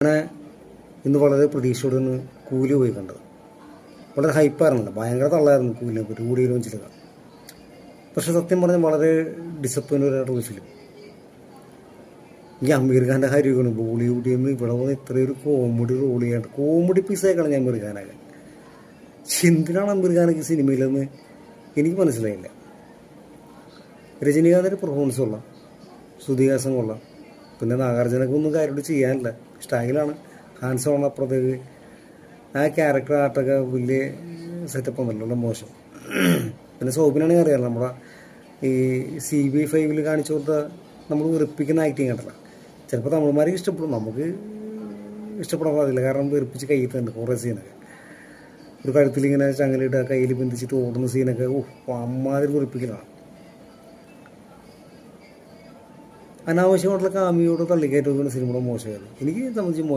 അങ്ങനെ ഇന്ന് വളരെ പ്രതീക്ഷയോടെ ഒന്ന് കൂലി പോയി കണ്ടത്. വളരെ ഹൈപ്പായിരുന്നില്ല, ഭയങ്കര തള്ളായിരുന്നു കൂലിനെ പറ്റി, കൂടിയിലും ചിലക. പക്ഷെ സത്യം പറഞ്ഞാൽ വളരെ ഡിസപ്പോയിൻ്റ് ആയിട്ടുള്ള ഫിലിം. ഈ അമീർ ഖാൻ്റെ കാര്യമാണ് ബോളിവുഡിൽ നിന്ന് ഇവിടെ വന്ന് ഇത്രയൊരു കോമഡി റോൾ ചെയ്യാണ്ട് കോമഡി പീസായിക്കാണ് ഞാൻ അമീർ ഖാനൊക്കെ. എന്തിനാണ് അമീർ ഖാനൊക്കെ സിനിമയിലെന്ന് എനിക്ക് മനസ്സിലായില്ല. രജനീകാന്തിൻ്റെ പെർഫോമൻസ് കൊള്ളാം, ശ്രുതിഹാസം കൊള്ളാം, പിന്നെ നാഗാർജുനൊക്കെ ഒന്നും കാര്യമായിട്ട് ചെയ്യാനില്ല, സ്റ്റൈലാണ്. ഹാൻസോൺ അപ്പുറത്തേക്ക് ആ ക്യാരക്ടർ ആർട്ടൊക്കെ വലിയ സെറ്റപ്പ് ഒന്നുമല്ല, മോശം. പിന്നെ സോബിനാണെങ്കിൽ അറിയാമല്ലോ, നമ്മുടെ ഈ CBI 5 കാണിച്ചു കൊടുത്ത നമ്മൾ വെറുപ്പിക്കുന്ന ആക്ടിങ് കണ്ടല്ല. ചിലപ്പോൾ തമിഴ്മാർക്ക് ഇഷ്ടപ്പെടും, നമുക്ക് ഇഷ്ടപ്പെടാൻ പാടില്ല, കാരണം വെറുപ്പിച്ച് കയ്യിൽ തന്നെ കുറേ സീനൊക്കെ. ഒരു കഴുത്തിലിങ്ങനെ ചങ്ങലിട്ട് കയ്യിൽ ബന്ധിച്ചിട്ട് ഓടുന്ന സീനൊക്കെ അമ്മാതിരി വെറുപ്പിക്കലാണ്. അനാവശ്യമായിട്ടുള്ള കാമിയോട് തള്ളിക്കയറ്റുന്ന സിനിമയുടെ മോശമായിരുന്നു എനിക്ക് സംബന്ധിച്ച്.